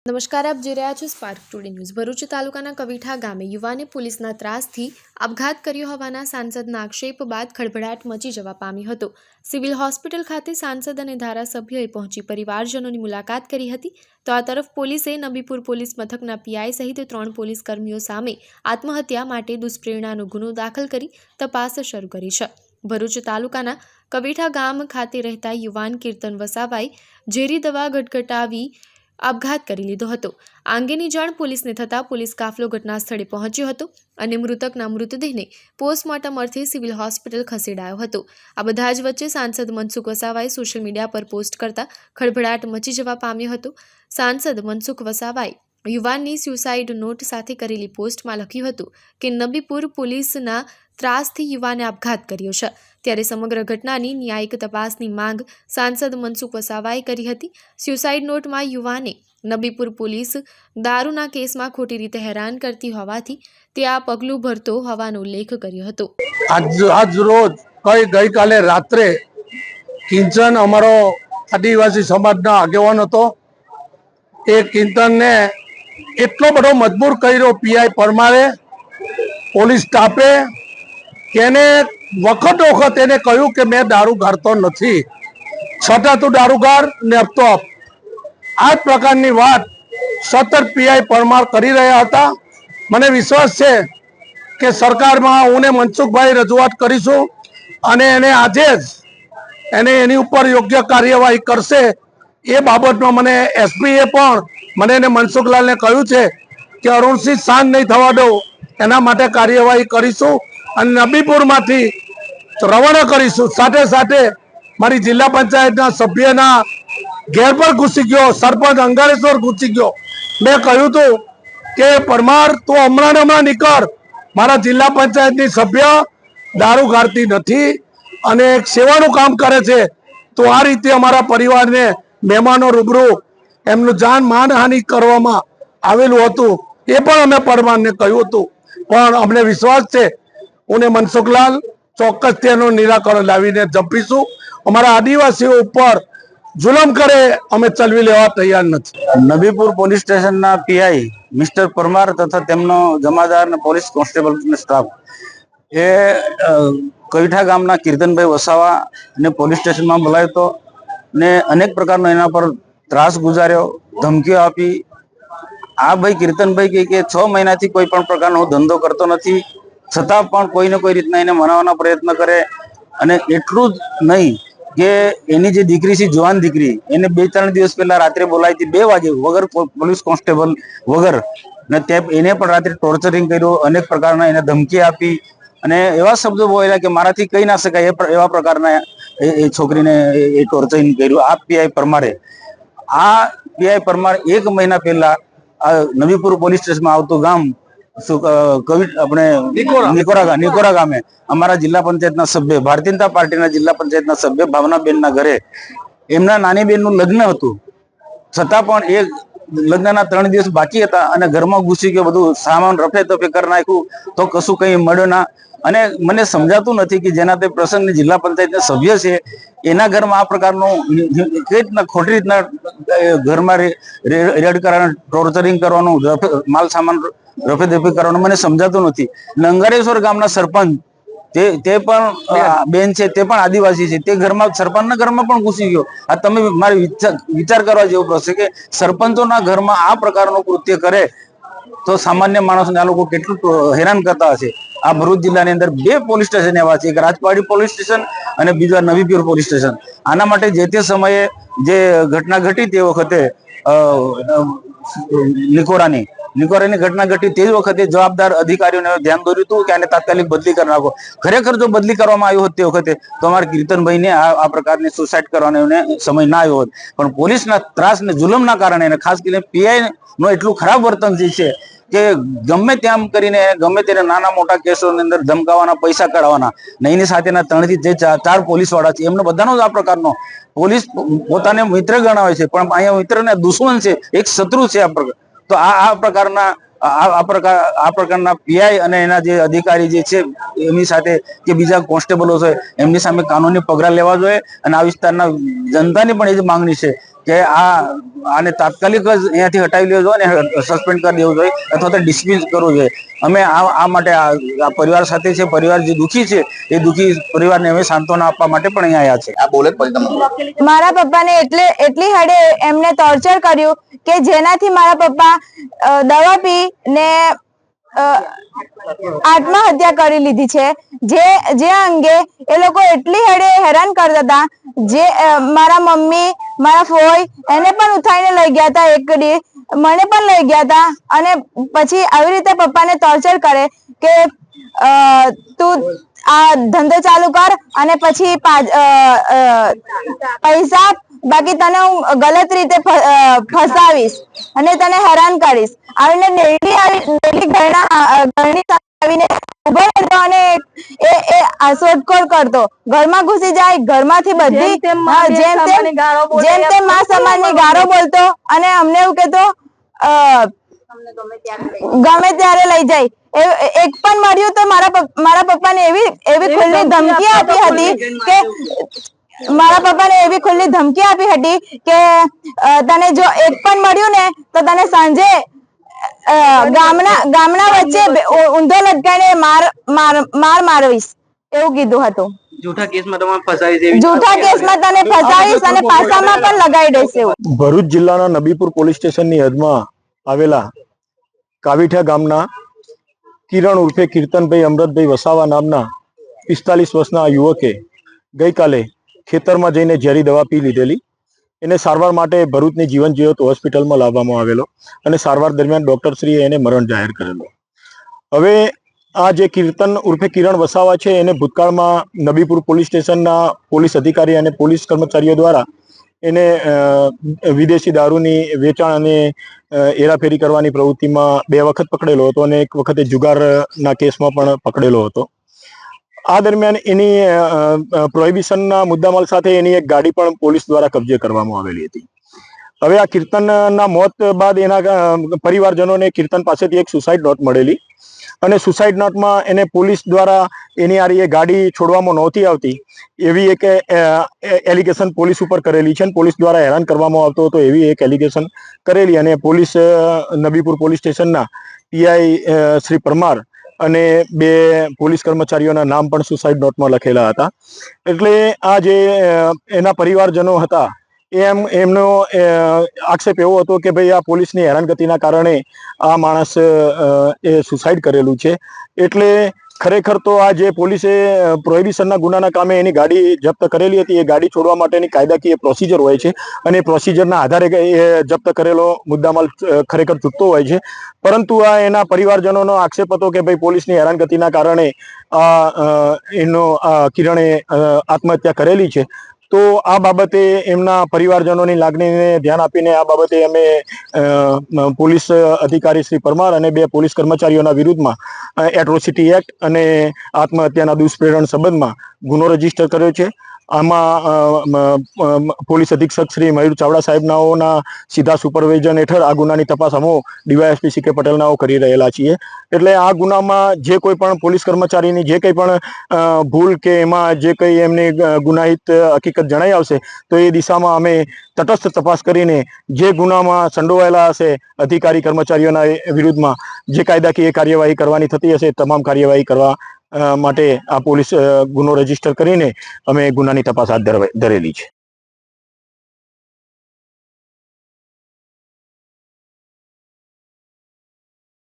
નમસ્કાર, આપ જોઈ રહ્યા છો સ્પાર્ક ટુડે ન્યૂઝ। ભરૂચ તાલુકાના કવીઠા ગામે યુવાને પોલીસના ત્રાસથી આપઘાત કર્યો હોવાના સાંસદના આક્ષેપ બાદ ખળભળાટ મચી જવા પામ્યો હતો। સિવિલ હોસ્પિટલ ખાતે સાંસદ અને ધારાસભ્યોએ પહોંચી પરિવારજનોની મુલાકાત કરી હતી, તો આ તરફ પોલીસે નબીપુર પોલીસ મથકના પીઆઈ સહિત 3 પોલીસ કર્મીઓ સામે આત્મહત્યા માટે દુષ્પ્રેરણાનો ગુનો દાખલ કરી તપાસ શરૂ કરી છે। ભરૂચ તાલુકાના કવીઠા ગામ ખાતે રહેતા યુવાન કીર્તન વસાવાએ ઝેરી દવા ગટગટાવી આપઘાત કરી લીધો હતો। આ અંગેની જાણ પોલીસને થતાં પોલીસ કાફલો ઘટના સ્થળે પહોંચ્યો હતો અને મૃતકના મૃતદેહને પોસ્ટમોર્ટમ અર્થે સિવિલ હોસ્પિટલ ખસેડાયો હતો। આ બધા જ વચ્ચે સાંસદ મનસુખ વસાવાએ સોશિયલ મીડિયા પર પોસ્ટ કરતા ખળભળાટ મચી જવા પામ્યો હતો। સાંસદ મનસુખ વસાવાએ યુવાનની સ્યુસાઇડ નોટ સાથે કરેલી પોસ્ટમાં લખ્યું હતું કે નબીપુર પોલીસના ત્રાસથી યુવાને આપઘાત કર્યો છે, ત્યારે સમગ્ર ઘટનાની ન્યાયિક તપાસની માંગ સાંસદ મનસુખ વસાવાએ કરી હતી। સ્યુસાઇડ નોટમાં યુવાને નબીપુર પોલીસ દારૂના કેસમાં ખોટી રીતે હેરાન કરતી હોવાથી તે આ પગલું ભરતો હોવાનો ઉલ્લેખ કર્યો હતો। આજ રોજ ગઈકાલે રાત્રે કિંચન અમારો આદિવાસી સમાજના આગેવાન હતો, એ કિંચનને એટલો બધો મજબૂર કર્યો પીઆઈ પરમારે, પોલીસ સ્ટાફે, કે એને વખત એને કહ્યું કે મેં દારૂ ગાળતો નથી, છતાં તું દારૂ ગાળ ને આપતો આપ। આ જ પ્રકારની વાત સતત પીઆઈ પરમાર કરી રહ્યા હતા। મને વિશ્વાસ છે કે સરકારમાં હું ને મનસુખભાઈ રજૂઆત કરીશું અને એને આજે જ એની ઉપર યોગ્ય કાર્યવાહી કરશે। એ બાબતમાં મને એસપીએ પણ મને એને મનસુખલાલને કહ્યું છે કે અરુણસિંહ શાંત નહીં થવા દો, એના માટે કાર્યવાહી કરીશું અને નબીપુરમાંથી રવાના કરીશું। સાથે સાથે મારી જિલ્લા પંચાયતના સભ્યના ઘેર પર ઘૂસી ગયો, સરપંચ અંગારેશ્વર ઘૂસી ગયો। મેં કહ્યું હતું કે પરમાર તું હમણાં નીકળ, મારા જિલ્લા પંચાયતની સભ્ય દારૂ ગાળતી નથી અને એક સેવાનું કામ કરે છે, તો આ રીતે અમારા પરિવારને મહેમાનો રૂબરૂ એમનું જાન માનહાનિ કરવામાં આવેલું હતું, એ પણ અમે પરમારને કહ્યું હતું। પણ અમને વિશ્વાસ છે હું ને મનસુખલાલ ચોક્કસ તેનું નિરાકરણ લાવીને જંપીશું। અમારા આદિવાસીઓ ઉપર જુલમ કરે અમે ચલવી લેવા તૈયાર નથી। નબીપુર પોલીસ સ્ટેશનના પીઆઈ મિસ્ટર પરમાર તથા તેમનો જમાદાર અને પોલીસ કોન્સ્ટેબલ સ્ટાફ એ કવીઠા ગામના કીર્તનભાઈ વસાવા ને પોલીસ સ્ટેશનમાં બોલાવ્યો હતો ને અનેક પ્રકારનો એના પર ત્રાસ ગુજાર્યો, ધમકીઓ આપી। આ ભાઈ કીર્તનભાઈ કે 6 મહિનાથી કોઈ પણ પ્રકારનો ધંધો કરતો નથી, છતાં પણ કોઈને કોઈ રીતના એને મનાવવાનો પ્રયત્ન કરે। અને એટલું જ નહીં કે એની જે દીકરી છે, જવાન દીકરી, એને 2-3 દિવસ પહેલા રાત્રે બોલાવી હતી 2 વાગે વગર પોલીસ કોન્સ્ટેબલ વગર, ને એને પણ રાત્રે ટોર્ચરિંગ કર્યું, અનેક પ્રકારના એને ધમકી આપી અને એવા શબ્દો બોલ્યા કે મારાથી કહી ના શકાય એવા પ્રકારના એ છોકરીને એ ટોર્ચરિંગ કર્યું। આ પીઆઈ પરમાર 1 મહિના પહેલા નબીપુર પોલીસ સ્ટેશનમાં આવતું ગામ આપણે નિકોરા ગામે અમારા જિલ્લા પંચાયતના સભ્ય, ભારતીય જનતા પાર્ટીના જિલ્લા પંચાયતના સભ્ય ભાવનાબેનના ઘરે એમના નાની બેનનું લગ્ન હતું, છતાં પણ એ લગ્નના 3 દિવસ બાકી હતા અને ઘરમાં ઘૂસી ગયો, બધું સામાન રફે તફે કરી નાખ્યું, તો કશું કઈ મળ્યો ના। અને મને સમજાતું નથી કે જેના તે પ્રસંગની જિલ્લા પંચાયતના સભ્ય છે એના ઘરમાં આ પ્રકારનું કઈ રીતના ખોટી રીતના ઘરમાં રેડ કરવાનું, ટોર્ચરિંગ કરવાનું, માલ સામાન રફે દફે કરવાનું મને સમજાતું નથી। અંગારેશ્વર ગામના સરપંચ તે પણ બેન છે, તે પણ આદિવાસી છે, તે ઘરમાં સરપંચના ઘરમાં પણ ઘૂસી ગયો। આ તમે મારે વિચાર કરવા જેવું પ્રશ્ન કે સરપંચોના ઘરમાં આ પ્રકારનું કૃત્ય કરે તો સામાન્ય માણસને આ લોકો કેટલું હેરાન કરતા હશે। આ ભરૂચ જિલ્લાની અંદર 2 પોલીસ સ્ટેશન એવા છે, એક રાજપાડી પોલીસ સ્ટેશન અને બીજા નબીપુર પોલીસ સ્ટેશન। આના માટે જે તે સમયે જે ઘટના ઘટી તે વખતે નિકોરાની ઘટના ઘટી તે જ વખતે જવાબદાર અધિકારીઓને ધ્યાન દોર્યું હતું કે આને તાત્કાલિક બદલી કરી નાખો। ખરેખર જો બદલી કરવામાં આવ્યો હોત તે વખતે તો અમારા કીર્તનભાઈને આ પ્રકારની સુસાઇડ કરવાનો સમય ના આવ્યો હોત, પણ પોલીસના ત્રાસ ને જુલમના કારણે ખાસ કરીને પીઆઈ નો એટલું ખરાબ વર્તન છે કે ગમે તેમ કરીને ગમે તેને નાના મોટા કેસોની અંદર ધમકાવાના, પૈસા કાઢવાના, ને એની સાથેના 3 થી 4 પોલીસ વાળા છે, એમનો બધાનો જ આ પ્રકારનો પોલીસ પોતાને મિત્ર ગણાવે છે પણ અહીંયા મિત્રને દુશ્મન છે, એક શત્રુ છે આ પ્રકાર। તો આ પ્રકારના પીઆઈ અને એના જે અધિકારી જે છે એમની સાથે કે બીજા કોન્સ્ટેબલો છે એમની સામે કાનૂની પગલાં લેવા જોઈએ અને આ વિસ્તારના જનતાની પણ એ જ માંગણી છે કે આને તાત્કાલિક જ અહીંયાથી હટાવી લેવો જોઈએ અને સસ્પેન્ડ કરી દેવું જોઈએ અથવા તો ડિસમિસ કરવું જોઈએ. અમે આ માટે આ પરિવાર સાથે છે. પરિવાર જે દુઃખી છે એ દુઃખી પરિવારને અમે સાંત્વના આપવા માટે પણ અહીંયા આવ્યા છે. આ બોલે મારા પપ્પાને એટલી હદે એમને ટોર્ચર કર્યું કે જેનાથી મારા પપ્પા દવા પી ને આત્મહત્યા કરી લીધી છે. જે અંગે એ લોકો એટલી હદે હેરાન કરતા હતા. જે મારા મમ્મી મારા ફોઈ એને પણ ઉઠાઈને લઈ ગયા હતા. એક દી મને પણ લઈ ગયા હતા અને પછી આવી રીતે પપ્પાને ટોર્ચર કરે કે તું આ ધંધો ચાલુ કર અને પછી પૈસા બાકી તને હું ગલત રીતે ફસાવીશ અને તને હેરાન કરીશ. આવીને ડેલી ઘરની આવીને ઉભો રહેતો અને એ શોધખોળ કરતો. ઘરમાં ઘુસી જાય, ઘરમાંથી બધી જેમ તેમ મા સમાજની ગાળો બોલતો અને અમને એવું કહેતો ગમે ત્યારે લઈ જાય. એક પણ મળ્યું તો મારા પપ્પાને એવી ખુલ્લી ધમકી આપી હતી કે તને જો એક પણ મળ્યું ને તો તને સાંજે ગામના વચ્ચે ઊંધો લટકાઈને મારવીશ એવું કીધું હતું. જૂઠા કેસમાં તને ફસાવીશ અને પાસામાં પણ લગાવી દઈશ એવું. ભરૂચ જિલ્લાના નબીપુર પોલીસ સ્ટેશનની હદમાં આવેલા કાવીઠા ગામના કિરણ ઉર્ફે કીર્તનભાઈ અમૃતભાઈ વસાવા નામના 45 વર્ષના યુવકે ગઈકાલે ખેતરમાં જઈને ઝેરી દવા પી લીધેલી. એને સારવાર માટે ભરૂચની જીવન જ્યોત હોસ્પિટલમાં લાવવામાં આવેલો અને સારવાર દરમિયાન ડોક્ટરશ્રીએ એને મરણ જાહેર કરેલો. હવે આ જે કીર્તન ઉર્ફે કિરણ વસાવા છે એને ભૂતકાળમાં નબીપુર પોલીસ સ્ટેશનના પોલીસ અધિકારી અને પોલીસ કર્મચારીઓ દ્વારા એને વિદેશી દારૂની વેચાણ અને હેરાફેરી કરવાની પ્રવૃત્તિમાં 2 વખત પકડેલો હતો અને એક વખતે જુગારના કેસમાં પણ પકડેલો હતો. આ દરમિયાન એની પ્રોહિબિશનના મુદ્દામાલ સાથે એની એક ગાડી પણ પોલીસ દ્વારા કબજે કરવામાં આવેલી હતી. હવે આ કીર્તનના મોત બાદ એના પરિવારજનોને કીર્તન પાસેથી એક સુસાઇડ નોટ મળેલી અને સુસાઇડ નોટમાં એને પોલીસ દ્વારા એની એ ગાડી છોડવામાં નહોતી આવતી એવી એક એલિગેશન પોલીસ ઉપર કરેલી છે અને પોલીસ દ્વારા હેરાન કરવામાં આવતો હતો એવી એક એલિગેશન કરેલી અને પોલીસ નબીપુર પોલીસ સ્ટેશનના પીઆઈ શ્રી પરમાર અને 2 પોલીસ કર્મચારીઓના નામ પણ સુસાઇડ નોટમાં લખેલા હતા. એટલે આ જે એના પરિવારજનો હતા એમનો આક્ષેપ એવો હતો કે ભાઈ આ પોલીસની હેરાનગતિના કારણે આ માણસ એ સુસાઇડ કરેલું છે. એટલે ખરેખર તો આ જે પોલીસે પ્રોહિબિશનના ગુનાના કામે એની ગાડી જપ્ત કરેલી હતી એ ગાડી છોડવા માટેની કાયદાકીય પ્રોસિજર હોય છે અને પ્રોસિજરના આધારે એ જપ્ત કરેલો મુદ્દામાલ ખરેખર છૂટતો હોય છે. પરંતુ આ એના પરિવારજનોનો આક્ષેપ હતો કે ભાઈ પોલીસની હેરાનગતિના કારણે કિરણે આત્મહત્યા કરેલી છે. તો આ બાબતે એમના પરિવારજનોની લાગણીને ધ્યાન આપીને આ બાબતે અમે પોલીસ અધિકારી શ્રી પરમાર અને 2 પોલીસ કર્મચારીઓના વિરુદ્ધમાં એટ્રોસિટી એક્ટ અને આત્મહત્યાના દુષ્પ્રેરણ સંબંધમાં ગુનો રજીસ્ટર કર્યો છે. આમાં પોલીસ અધિક્ષક શ્રી મયુર ચાવડા સાહેબનાઓના સીધા સુપરવિઝન હેઠળ આ ગુનાની તપાસ અમે ડીવાયએસપી સી કે પટેલનાઓ કરી રહેલા છીએ. એટલે આ ગુનામાં જે કોઈ પણ પોલીસ કર્મચારીની જે કંઈ પણ ભૂલ કે એમાં જે કંઈ એમની ગુનાહિત હકીકત જણાઈ આવશે તો એ દિશામાં અમે તટસ્થ તપાસ કરીને જે ગુનામાં સંડોવાયેલા હશે અધિકારી કર્મચારીઓના વિરુદ્ધમાં જે કાયદાકીય કાર્યવાહી કરવાની થતી હશે તમામ કાર્યવાહી કરવા માટે આ પોલીસ ગુનો રજીસ્ટર કરીને અમે ગુનાની તપાસ હાથ ધરેલી છે.